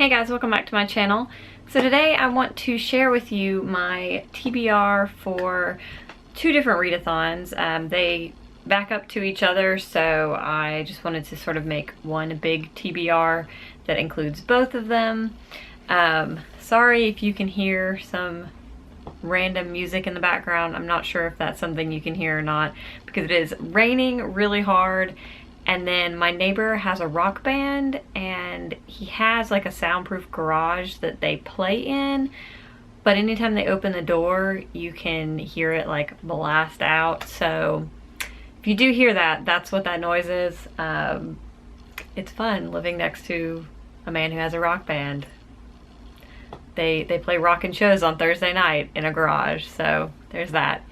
Hey guys, welcome back to my channel. So today I want to share with you my TBR for two different readathons. They back up to each other, so I just wanted to sort of make one big TBR that includes both of them. Sorry if you can hear some random music in the background. I'm not sure if that's something you can hear or not, because it is raining really hard. And then my neighbor has a rock band and he has like a soundproof garage that they play in, but anytime they open the door you can hear it like blast out. So if you do hear that, that's what that noise is. It's fun living next to a man who has a rock band. They play rockin' shows on Thursday night in a garage, so there's that.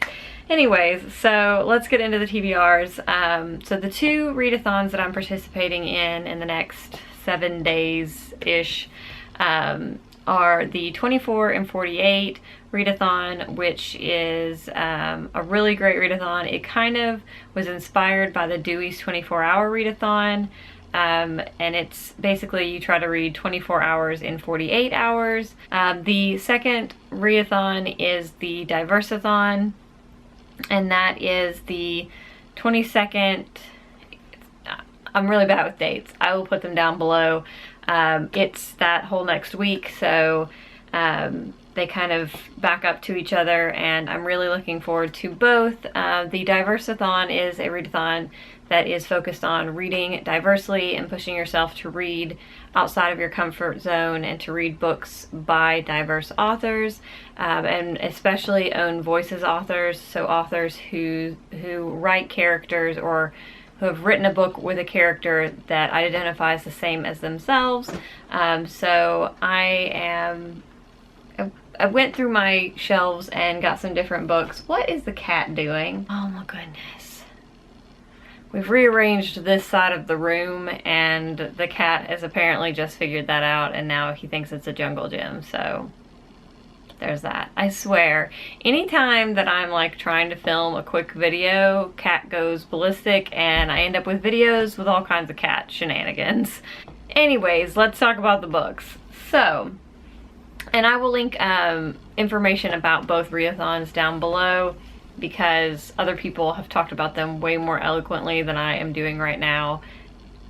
Anyways, so let's get into the TBRs. So the two readathons that I'm participating in the next 7 days-ish are the 24 and 48 readathon, which is a really great readathon. It kind of was inspired by the Dewey's 24-hour readathon. And it's basically you try to read 24 hours in 48 hours. The second readathon is the Diverse-a-thon, and that is the 22nd. I'm really bad with dates. I will put them down below. It's that whole next week, so they kind of back up to each other, and I'm really looking forward to both. The Diverse-a-thon is a readathon that is focused on reading diversely and pushing yourself to read outside of your comfort zone and to read books by diverse authors, and especially own voices authors, so authors who write characters or who have written a book with a character that identifies the same as themselves. So I went through my shelves and got some different books. What is the cat doing? Oh my goodness. We've rearranged this side of the room and the cat has apparently just figured that out, and now he thinks it's a jungle gym, so there's that. I swear, anytime that I'm like trying to film a quick video, cat goes ballistic and I end up with videos with all kinds of cat shenanigans. Anyways, let's talk about the books. So, and I will link information about both readathons down below, because other people have talked about them way more eloquently than I am doing right now,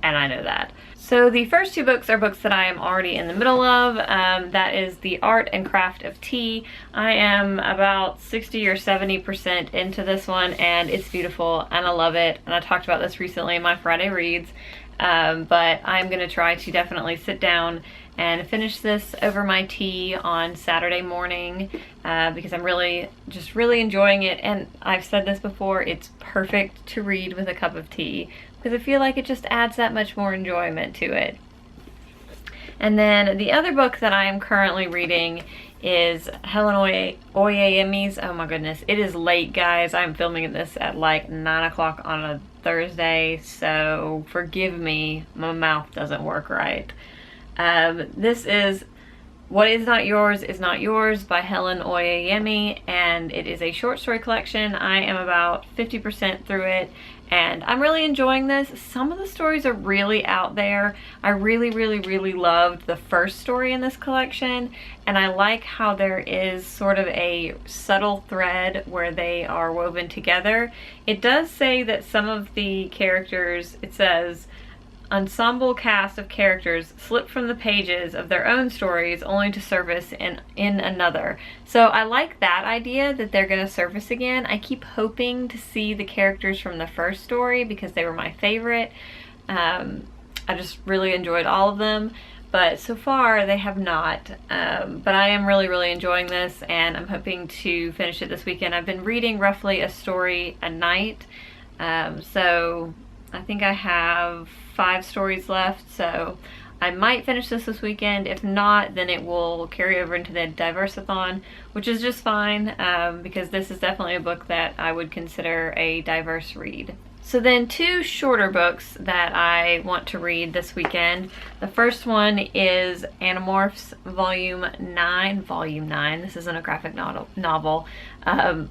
and I know that. So the first two books are books that I am already in the middle of. That is The Art and Craft of Tea. I am about 60 or 70% into this one, and it's beautiful and I love it, and I talked about this recently in my Friday reads. But I'm gonna try to definitely sit down and finish this over my tea on Saturday morning, because I'm really enjoying it. And I've said this before, it's perfect to read with a cup of tea, because I feel like it just adds that much more enjoyment to it. And then the other book that I am currently reading is Helen Oyeyemi's. Oh my goodness, it is late, guys. I'm filming this at like 9 o'clock on a Thursday, so forgive me, my mouth doesn't work right. This is What Is Not Yours Is Not Yours by Helen Oyeyemi, and it is a short story collection. I am about 50% through it, and I'm really enjoying this. Some of the stories are really out there. I really loved the first story in this collection, and I like how there is sort of a subtle thread where they are woven together. It does say that some of the characters, it says, ensemble cast of characters slip from the pages of their own stories only to surface in another. So I like that idea that they're going to surface again. I keep hoping to see the characters from the first story because they were my favorite. I just really enjoyed all of them, but so far they have not. But I am really enjoying this, and I'm hoping to finish it this weekend. I've been reading roughly a story a night, so I think I have 5 stories left, so I might finish this weekend. If not, then it will carry over into the Diverse-a-thon, which is just fine, because this is definitely a book that I would consider a diverse read. So then two shorter books that I want to read this weekend. The first one is Animorphs Volume 9. This isn't a graphic novel.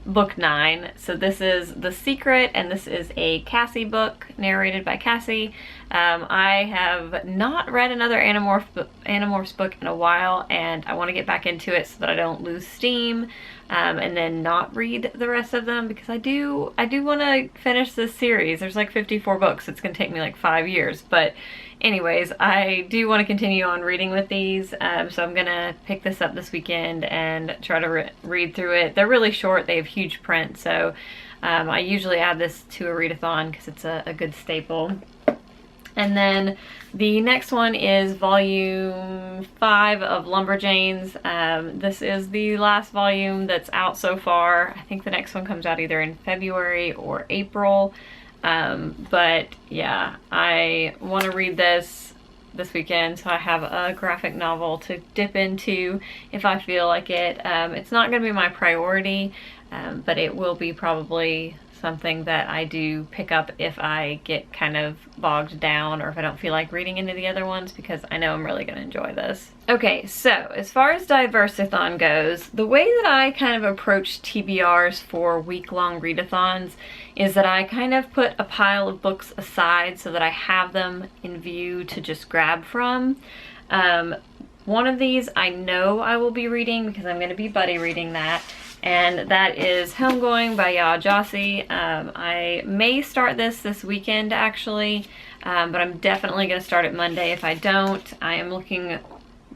book 9. So this is The Secret, and this is a Cassie book narrated by Cassie. I have not read another Animorphs book in a while, and I want to get back into it so that I don't lose steam, and then not read the rest of them, because I do want to finish this series. There's like 54 books. It's going to take me like 5 years, but anyways, I do want to continue on reading with these, so I'm gonna pick this up this weekend and try to read through it. They're really short, they have huge print, so I usually add this to a readathon because it's a good staple. And then the next one is volume 5 of Lumberjanes. This is the last volume that's out so far. I think the next one comes out either in February or April. But yeah, I want to read this weekend, so I have a graphic novel to dip into if I feel like it. It's not going to be my priority, but it will be probably something that I do pick up if I get kind of bogged down or if I don't feel like reading into the other ones, because I know I'm really going to enjoy this. Okay, so as far as Diverse-a-thon goes, the way that I kind of approach TBRs for week-long readathons is that I kind of put a pile of books aside so that I have them in view to just grab from. One of these I know I will be reading because I'm going to be buddy reading that, and that is Homegoing by Ya Jossie. I may start this weekend actually, but I'm definitely going to start it Monday if I don't. I am looking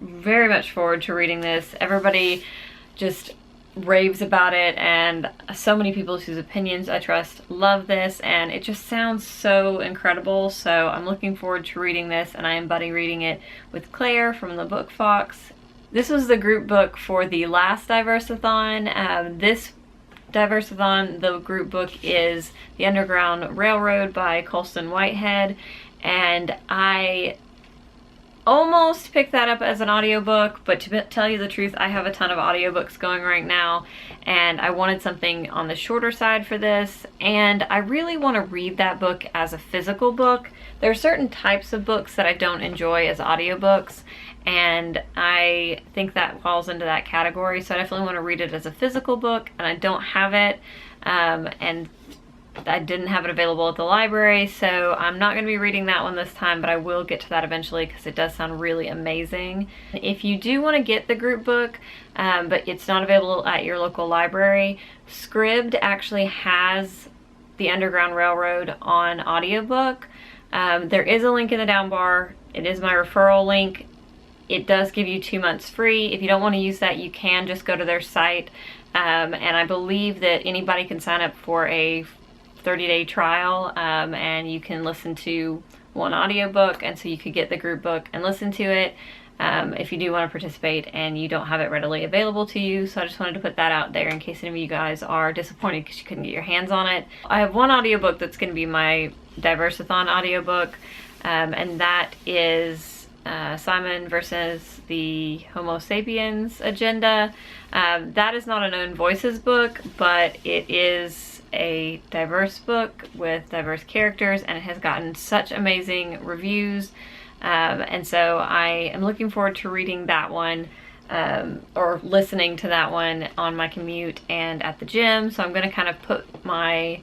very much forward to reading this. Everybody just raves about it, and so many people whose opinions I trust love this, and it just sounds so incredible. So I'm looking forward to reading this, and I am buddy reading it with Claire from the Book Fox. This was the group book for the last Diverse-a-thon. This Diverse-a-thon, the group book, is The Underground Railroad by Colston Whitehead, and I almost picked that up as an audiobook, but to tell you the truth, I have a ton of audiobooks going right now, and I wanted something on the shorter side for this, and I really want to read that book as a physical book. There are certain types of books that I don't enjoy as audiobooks, and I think that falls into that category, so I definitely want to read it as a physical book, and I don't have it, and I didn't have it available at the library, so I'm not going to be reading that one this time, but I will get to that eventually because it does sound really amazing. If you do want to get the group book, but it's not available at your local library, Scribd actually has The Underground Railroad on audiobook. There is a link in the down bar. It is my referral link. It does give you 2 months free. If you don't want to use that, you can just go to their site, and I believe that anybody can sign up for a 30-day trial, and you can listen to one audiobook, and so you could get the group book and listen to it if you do want to participate and you don't have it readily available to you. So I just wanted to put that out there in case any of you guys are disappointed because you couldn't get your hands on it. I have one audiobook that's going to be my Diverse-a-thon audiobook, and that is Simon versus the Homo sapiens agenda. That is not a known voices book, but it is a diverse book with diverse characters, and it has gotten such amazing reviews, and so I am looking forward to reading that one, or listening to that one on my commute and at the gym. So I'm going to kind of put my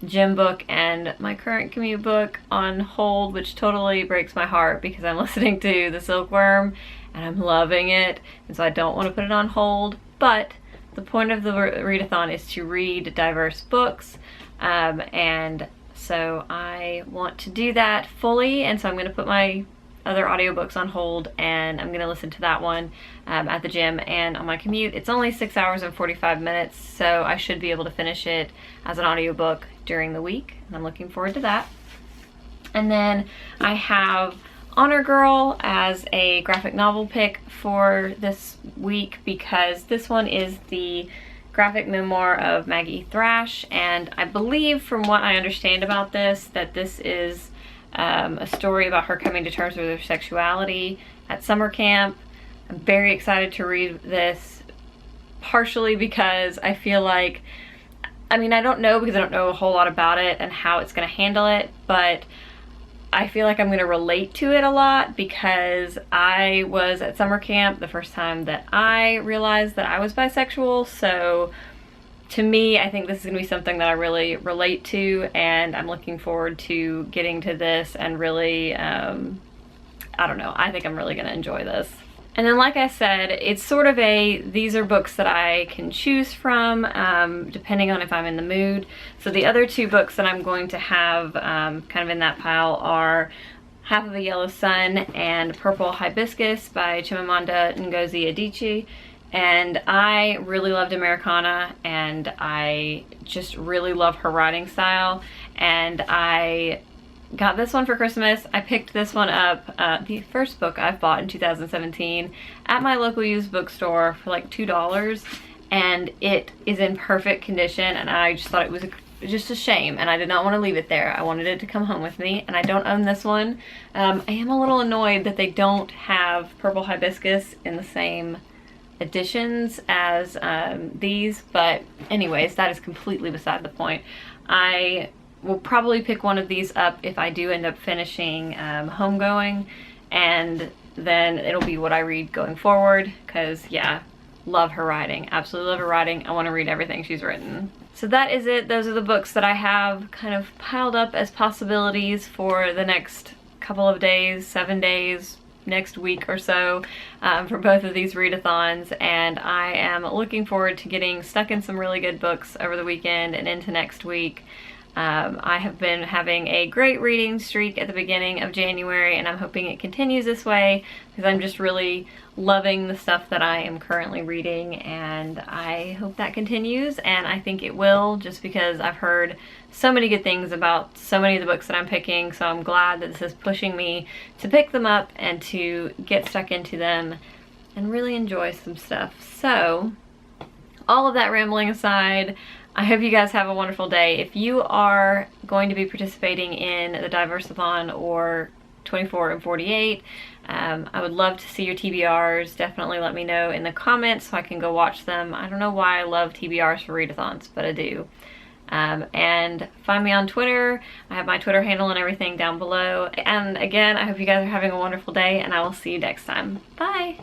gym book and my current commute book on hold, which totally breaks my heart because I'm listening to The Silkworm and I'm loving it, and so I don't want to put it on hold. But the point of the readathon is to read diverse books, and so I want to do that fully, and so I'm going to put my other audiobooks on hold, and I'm going to listen to that one at the gym and on my commute. It's only 6 hours and 45 minutes, so I should be able to finish it as an audiobook during the week, and I'm looking forward to that. And then I have Honor Girl as a graphic novel pick for this week because this one is the graphic memoir of Maggie Thrash, and I believe from what I understand about this that this is a story about her coming to terms with her sexuality at summer camp. I'm very excited to read this, partially because I feel like, I mean, I don't know because I don't know a whole lot about it and how it's going to handle it, but I feel like I'm going to relate to it a lot because I was at summer camp the first time that I realized that I was bisexual, so to me, I think this is going to be something that I really relate to, and I'm looking forward to getting to this and really, I don't know, I think I'm really going to enjoy this. And then, like I said, it's sort of these are books that I can choose from, depending on if I'm in the mood. So the other two books that I'm going to have kind of in that pile are Half of a Yellow Sun and Purple Hibiscus by Chimamanda Ngozi Adichie. And I really loved Americana, and I just really love her writing style, and I got this one for Christmas. I picked this one up, the first book I've bought in 2017, at my local used bookstore for like $2, and it is in perfect condition, and I just thought it was just a shame, and I did not want to leave it there. I wanted it to come home with me, and I don't own this one. I am a little annoyed that they don't have Purple Hibiscus in the same editions as these, but anyways, that is completely beside the point. I will probably pick one of these up if I do end up finishing Homegoing, and then it'll be what I read going forward, because yeah, love her writing, absolutely love her writing. I want to read everything she's written. So that is it. Those are the books that I have kind of piled up as possibilities for the next couple of days, 7 days, next week or so, for both of these readathons, and I am looking forward to getting stuck in some really good books over the weekend and into next week. I have been having a great reading streak at the beginning of January, and I'm hoping it continues this way, because I'm just really loving the stuff that I am currently reading, and I hope that continues, and I think it will, just because I've heard so many good things about so many of the books that I'm picking, so I'm glad that this is pushing me to pick them up and to get stuck into them and really enjoy some stuff. So, all of that rambling aside, I hope you guys have a wonderful day. If you are going to be participating in the Diverse-a-thon or 24 and 48, I would love to see your TBRs. Definitely let me know in the comments so I can go watch them. I don't know why I love TBRs for readathons, but I do. And find me on Twitter. I have my Twitter handle and everything down below. And again, I hope you guys are having a wonderful day, and I will see you next time. Bye!